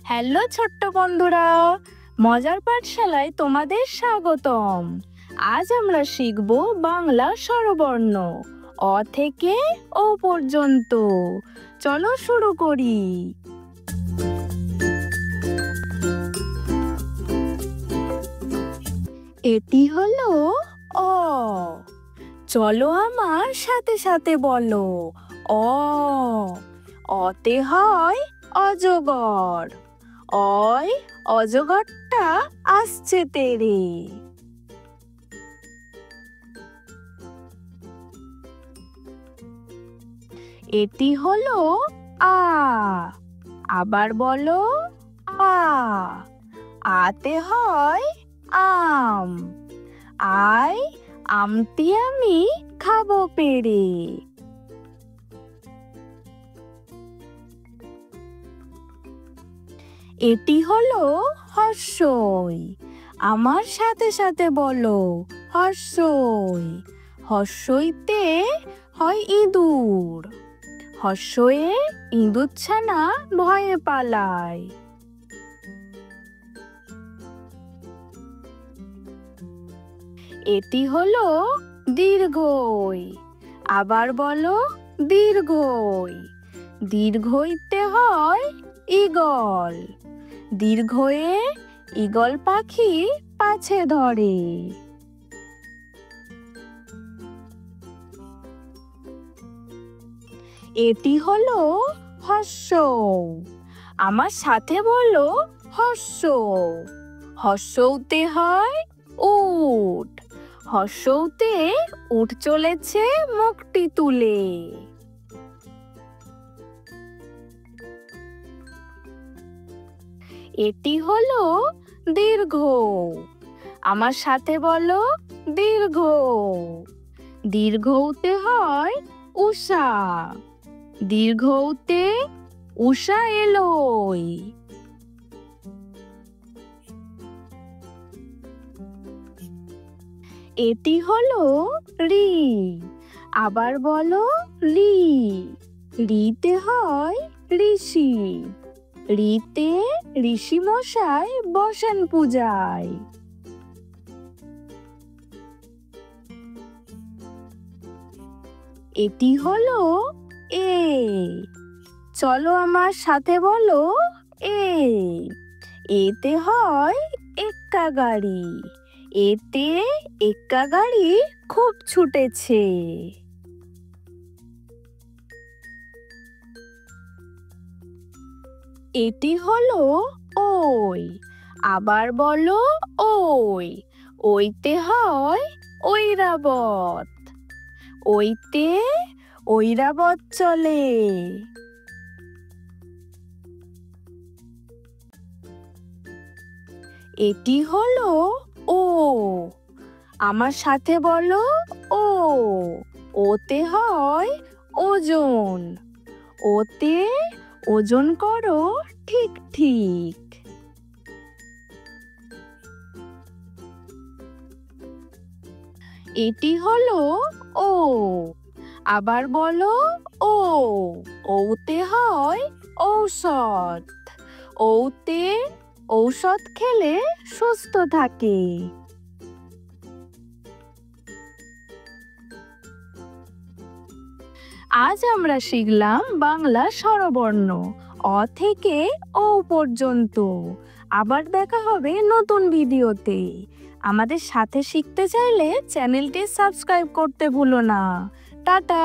Hello ছোট্ট বন্ধুরা, মজার পাঠশালায় তোমাদের স্বাগতম। আজ আমরা শিখব বাংলা স্বরবর্ণ অ থেকে ও পর্যন্ত। চলো শুরু করি। এটি হলো অ। চলো আমার সাথে সাথে বলো অ। অতে হয় অজগর। অয় অজগরটা আসছে তেড়ে। এটি হলো আ। আবার বলো আ। আতে হয় আম। আয় আমটি আমি খাবো পেড়ে। এটি হলো হর্ষই। আমার সাথে সাথে বলো হর্ষই। হর্ষইতে হয় ইঁদুর। হর্ষয়ে ইঁদুর ছানা ভয়ে পালায়। এটি হলো দীর্ঘই। আবার বলো দীর্ঘই। দীর্ঘইতে হয় ঈগল। দীর্ঘয়ে ঈগল পাখি পাছে ধরে। এটি হলো হর্ষৌ। আমার সাথে বলো হর্ষৌ। হর্ষৌতে হয় উট। হর্ষৌতে উট চলেছে মুখটি তুলে। এটি হলো দীর্ঘ। আমার সাথে বলো দীর্ঘ। দীর্ঘতে হয় উষা। দীর্ঘতে উষা এলোই। এটি হলো রি। আবার বলো রি। রিতে হয় ঋষি। রিতে ঋষি মশাই বসেন পূজায়। এটি হলো এ। চলো আমার সাথে বলো এ। এতে হয় এক্কা গাড়ি। এতে এক্কা গাড়ি খুব ছুটেছে। এটি হলো ওই। আবার বলো ওই। ওইতে হয় ঐরাবত। ওইতে ঐরাবত চলে। এটি হলো ও। আমার সাথে বলো ও। ওতে হয় ওজন। ওতে ওজন করো ঠিক ঠিক। এটি হলো ও। আবার বলো ও। ওতে হয় ঔষধ। ওতে ঔষধ খেলে সুস্থ থাকে। আজ আমরা শিখলাম বাংলা স্বরবর্ণ অ থেকে ও পর্যন্ত। আবার দেখা হবে নতুন ভিডিওতে। আমাদের সাথে শিখতে চাইলে চ্যানেলটি সাবস্ক্রাইব করতে ভুলো না। টাটা।